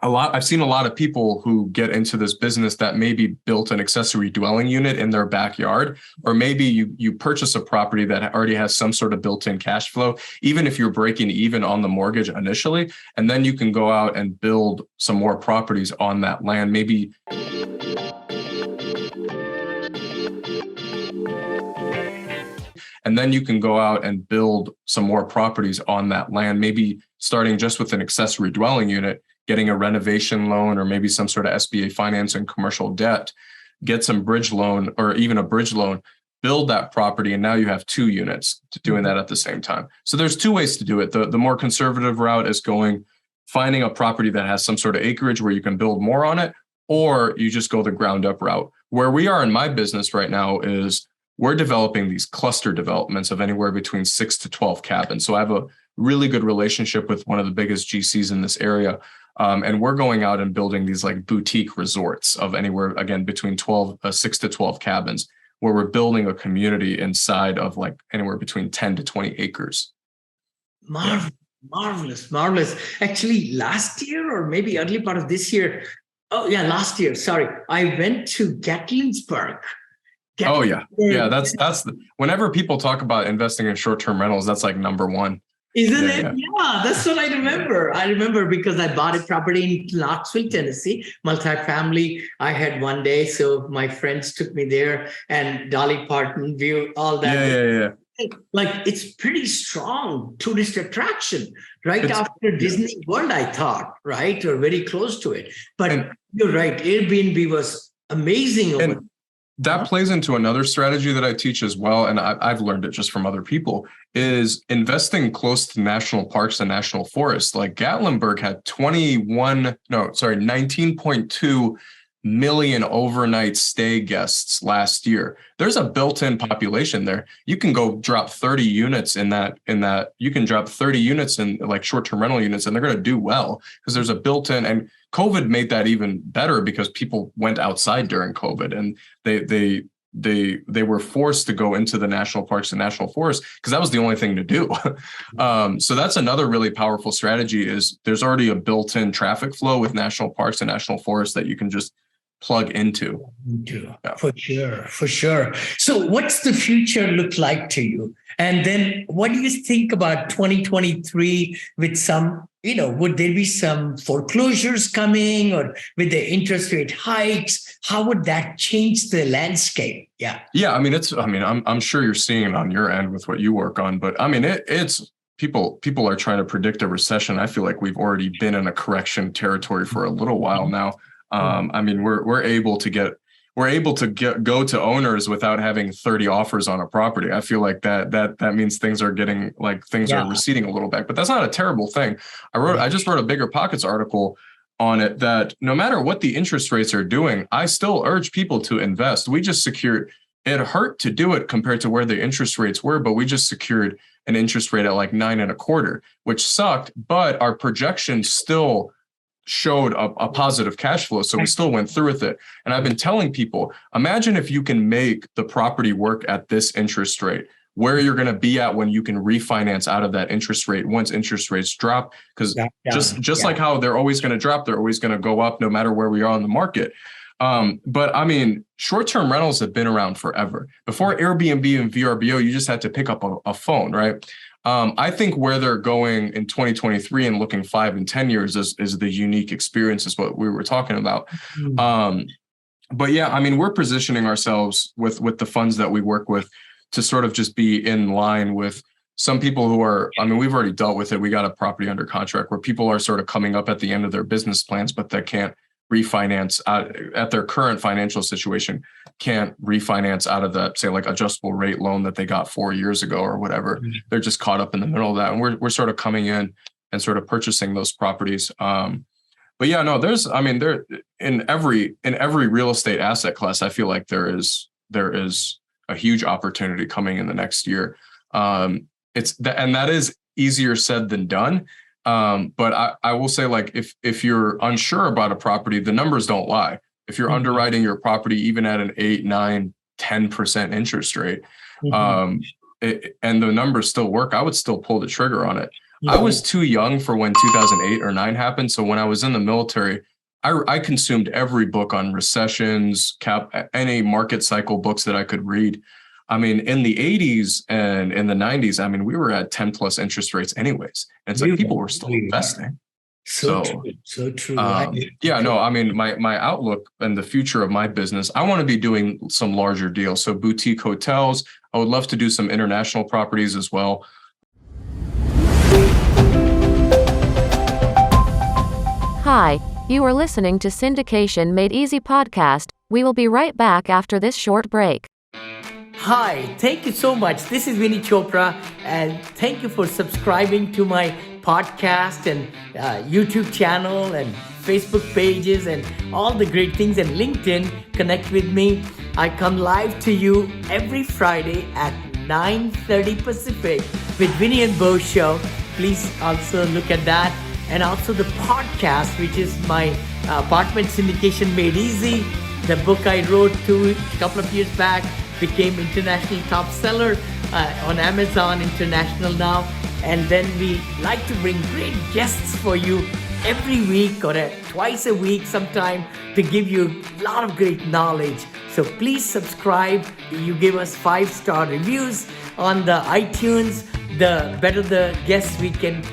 I've seen a lot of people who get into this business that maybe built an accessory dwelling unit in their backyard, or maybe you purchase a property that already has some sort of built-in cash flow, even if you're breaking even on the mortgage initially, and then you can go out and build some more properties on that land. Maybe And then you can go out and build some more properties on that land, maybe starting just with an accessory dwelling unit, getting a renovation loan or maybe some sort of SBA financing, commercial debt, get some bridge loan or even a bridge loan, build that property. And now you have two units to doing that at the same time. So there's two ways to do it. The more conservative route is finding a property that has some sort of acreage where you can build more on it, or you just go the ground up route. Where we are in my business right now is we're developing these cluster developments of anywhere between 6 to 12 cabins. So I have a really good relationship with one of the biggest GCs in this area. And we're going out and building these like boutique resorts of anywhere, again, between 6 to 12 cabins, where we're building a community inside of like anywhere between 10 to 20 acres. Marvelous, marvelous, marvelous. Actually, last year or maybe early part of this year. Oh, yeah, last year. Sorry. I went to Gatlinburg. Oh yeah. Yeah. Whenever people talk about investing in short-term rentals, that's like number one. Isn't it? Yeah, that's what I remember. I remember because I bought a property in Knoxville, Tennessee, multifamily. I had one day, so my friends took me there and Dolly Parton view, all that. Yeah. Like it's pretty strong tourist attraction right after Disney World, I thought, right? Or very close to it. But you're right. Airbnb was amazing over there. That plays into another strategy that I teach as well, and I've learned it just from other people, is investing close to national parks and national forests. Like Gatlinburg had 19.2 million overnight stay guests last year. There's a built-in population there. You can go drop 30 units in that. You can drop 30 units in like short-term rental units, and they're going to do well because there's a built-in. And COVID made that even better because people went outside during COVID, and they were forced to go into the national parks and national forests because that was the only thing to do. So that's another really powerful strategy. Is there's already a built-in traffic flow with national parks and national forests that you can just plug into. Yeah. For sure. So what's the future look like to you? And then what do you think about 2023 with some, would there be some foreclosures coming, or with the interest rate hikes? How would that change the landscape? Yeah. Yeah. I'm sure you're seeing it on your end with what you work on, but it's people are trying to predict a recession. I feel like we've already been in a correction territory for a little while now. We're able to go to owners without having 30 offers on a property. I feel like that means things are receding a little bit, but that's not a terrible thing. I just wrote a Bigger Pockets article on it that no matter what the interest rates are doing, I still urge people to invest. We just secured, it hurt to do it compared to where the interest rates were, but we just secured an interest rate at like 9.25%, which sucked, but our projections still showed a positive cash flow. So we still went through with it. And I've been telling people, imagine if you can make the property work at this interest rate, where you're going to be at when you can refinance out of that interest rate once interest rates drop. Because like how they're always going to drop, they're always going to go up no matter where we are in the market. But short-term rentals have been around forever. Before Airbnb and VRBO, you just had to pick up a phone, right? I think where they're going in 2023 and looking 5 and 10 years is the unique experience, is what we were talking about. But yeah, we're positioning ourselves with the funds that we work with to sort of just be in line with some people who are, we've already dealt with it. We got a property under contract where people are sort of coming up at the end of their business plans, but they can't refinance at their current financial situation, can't refinance out of that, say, like adjustable rate loan that they got 4 years ago or whatever. They're just caught up in the middle of that. And we're sort of coming in and sort of purchasing those properties. But yeah, no, there in every real estate asset class, I feel like there is a huge opportunity coming in the next year. And that is easier said than done. But I will say, like, if you're unsure about a property, the numbers don't lie. If you're underwriting your property, even at an 8, 9, 10% interest rate, and the numbers still work, I would still pull the trigger on it. I was too young for when 2008 or 9 happened. So when I was in the military, I consumed every book on recessions, any market cycle books that I could read. I mean, in the 80s and in the 90s, I mean, we were at 10 plus interest rates anyways. And it's like people were still investing. So true. So true. Yeah, no, I mean, my outlook and the future of my business, I want to be doing some larger deals. So boutique hotels, I would love to do some international properties as well. Hi, you are listening to Syndication Made Easy podcast. We will be right back after this short break. Hi, thank you so much. This is Vinney Chopra, and thank you for subscribing to my podcast and YouTube channel and Facebook pages and all the great things, and LinkedIn. Connect with me. I come live to you every Friday at 9:30 Pacific with Vinney and Bo show. Please also look at that. And also the podcast, which is my apartment syndication made easy. The book I wrote a couple of years back became international top seller on Amazon International now. And then we like to bring great guests for you every week or twice a week sometime to give you a lot of great knowledge. So please subscribe. You give us 5-star reviews on the iTunes. The better the guests we can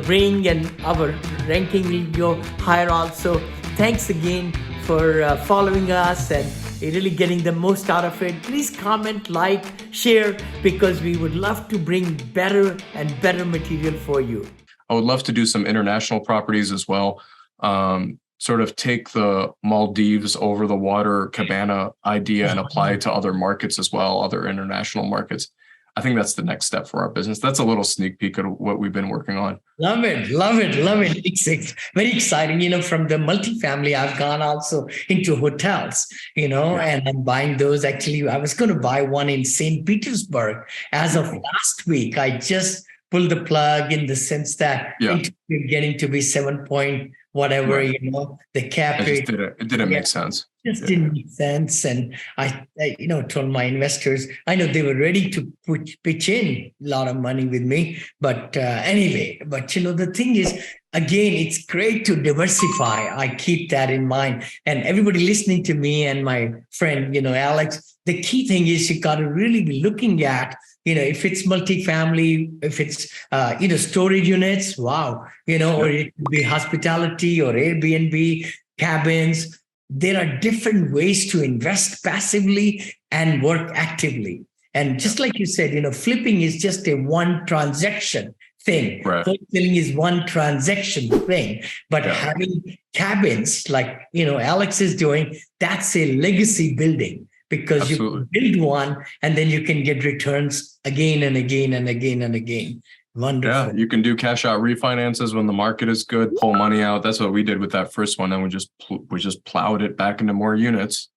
bring, and our ranking will go higher also. Thanks again for following us and really getting the most out of it. Please comment, like, share, because we would love to bring better and better material for you. I would love to do some international properties as well. Sort of take the Maldives over the water cabana idea and apply it to other markets as well, other international markets. I think that's the next step for our business. That's a little sneak peek at what we've been working on. Love it, love it, love it. It's very exciting. From the multifamily, I've gone also into hotels, and I'm buying those. Actually, I was going to buy one in St. Petersburg as of last week. I just pulled the plug in the sense that it's getting to be 7 point whatever, the cap rate. It didn't make sense. Just didn't make sense. And I told my investors, I know they were ready to pitch in a lot of money with me. But anyway, the thing is, again, it's great to diversify. I keep that in mind. And everybody listening to me and my friend, Alex, the key thing is you got to really be looking at, if it's multifamily, if it's, storage units, wow, or it could be hospitality or Airbnb, cabins. There are different ways to invest passively and work actively. And just like you said, flipping is just a one transaction thing. Right. Wholesaling is one transaction thing. But having cabins like, Alex is doing, that's a legacy building, because Absolutely. You build one and then you can get returns again and again and again and again. Wonderful. Yeah, you can do cash out refinances when the market is good, pull money out. That's what we did with that first one. And we just plowed it back into more units.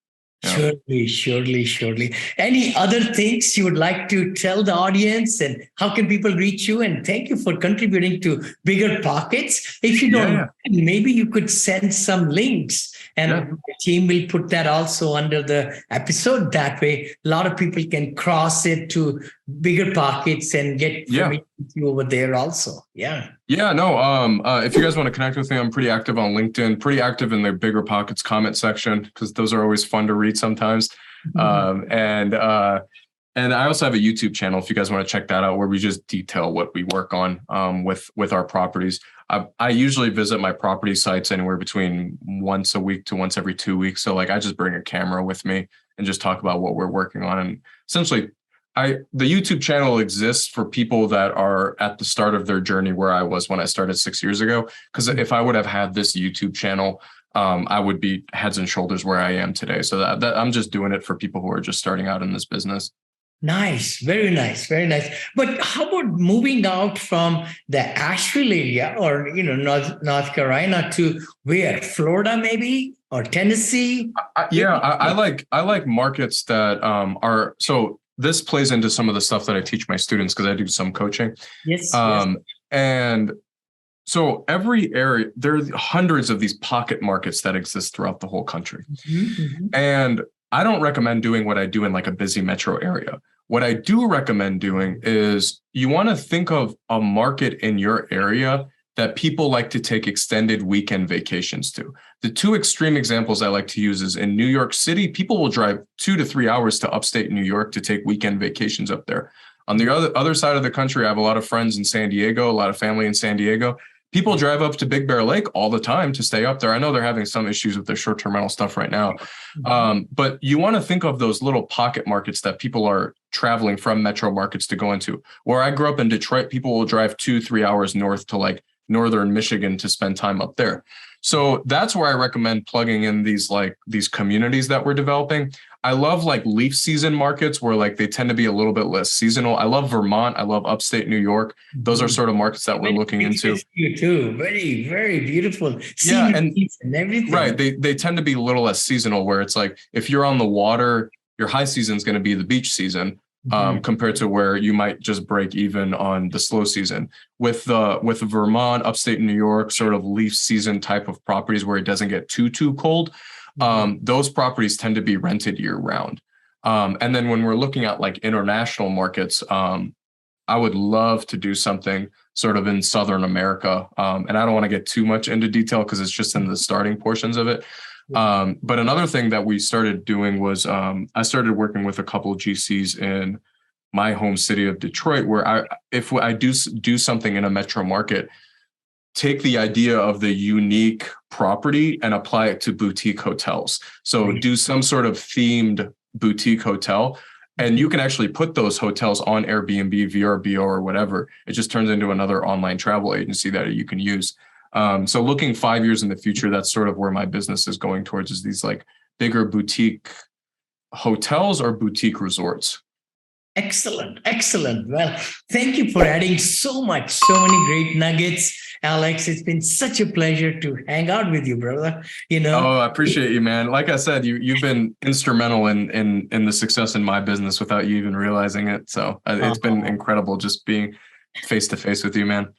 Yeah. Surely. Any other things you would like to tell the audience, and how can people reach you? And thank you for contributing to Bigger Pockets. If you don't, maybe you could send some links, and the team will put that also under the episode. That way, a lot of people can cross it to Bigger Pockets and get familiar with you over there also. If you guys want to connect with me, I'm pretty active on LinkedIn, pretty active in the Bigger Pockets comment section, because those are always fun to read sometimes. And I also have a YouTube channel if you guys want to check that out, where we just detail what we work on with our properties. I usually visit my property sites anywhere between once a week to once every 2 weeks. So I just bring a camera with me and just talk about what we're working on. And essentially, the YouTube channel exists for people that are at the start of their journey where I was when I started 6 years ago. Because if I would have had this YouTube channel, I would be heads and shoulders where I am today. So that I'm just doing it for people who are just starting out in this business. Nice. Very nice. Very nice. But how about moving out from the Asheville area or, North Carolina to where? Florida, maybe, or Tennessee? I like markets that are, so this plays into some of the stuff that I teach my students, because I do some coaching. Yes. And so every area, there are hundreds of these pocket markets that exist throughout the whole country. And I don't recommend doing what I do in like a busy metro area. What I do recommend doing is you want to think of a market in your area that people like to take extended weekend vacations to. The two extreme examples I like to use is in New York City, people will drive 2 to 3 hours to upstate New York to take weekend vacations up there. On the other side of the country, I have a lot of friends in San Diego, a lot of family in San Diego. People drive up to Big Bear Lake all the time to stay up there. I know they're having some issues with their short-term rental stuff right now. But you want to think of those little pocket markets that people are traveling from metro markets to go into. Where I grew up in Detroit, people will drive 2-3 hours north to like northern Michigan to spend time up there. So that's where I recommend plugging in these communities that we're developing. I love like leaf season markets where like they tend to be a little bit less seasonal. I love Vermont. I love upstate New York. Those are sort of markets that we're looking into. You too. Very, very beautiful. Yeah, and everything. Right. They tend to be a little less seasonal where it's like if you're on the water, your high season is going to be the beach season. Compared to where you might just break even on the slow season. With Vermont, upstate New York, sort of leaf season type of properties where it doesn't get too cold, those properties tend to be rented year round. And then when we're looking at like international markets, I would love to do something sort of in Southern America. And I don't want to get too much into detail because it's just in the starting portions of it. But another thing that we started doing was I started working with a couple of GCs in my home city of Detroit, where if I do something in a metro market, take the idea of the unique property and apply it to boutique hotels. So do some sort of themed boutique hotel. And you can actually put those hotels on Airbnb, VRBO, or whatever. It just turns into another online travel agency that you can use. So looking 5 years in the future, that's sort of where my business is going towards, is these like bigger boutique hotels or boutique resorts. Excellent. Excellent. Well, thank you for adding so many great nuggets, Alex. It's been such a pleasure to hang out with you, brother. Oh, I appreciate you, man. Like I said, you've been instrumental in the success in my business without you even realizing it. So it's been incredible just being face to face with you, man.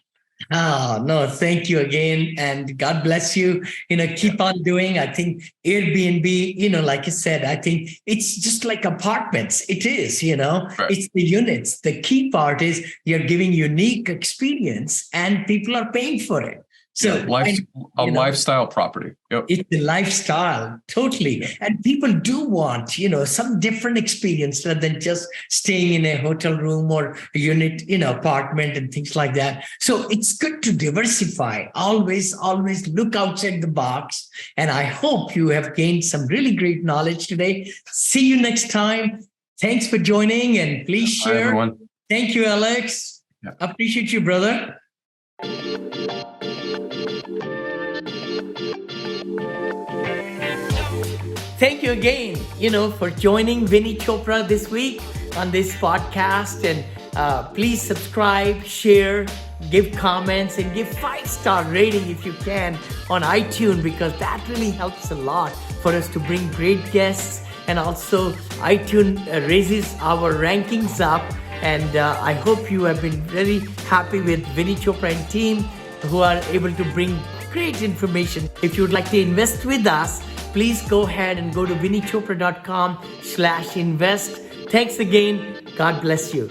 Oh, no, thank you again. And God bless you. Keep on doing. I think Airbnb, like I said, I think it's just like apartments. It is, right. It's the units. The key part is you're giving unique experience and people are paying for it. So lifestyle property. Yep. It's the lifestyle, totally. And people do want, some different experience rather than just staying in a hotel room or a unit, apartment and things like that. So it's good to diversify. Always look outside the box. And I hope you have gained some really great knowledge today. See you next time. Thanks for joining and please share. Bye, everyone. Thank you, Alex. Yeah. Appreciate you, brother. Thank you again, for joining Vinney Chopra this week on this podcast. And please subscribe, share, give comments, and give 5-star rating if you can on iTunes, because that really helps a lot for us to bring great guests. And also iTunes raises our rankings up. And I hope you have been very happy with Vinney Chopra and team who are able to bring great information. If you would like to invest with us, please go ahead and go to vinneychopra.com/invest. Thanks again. God bless you.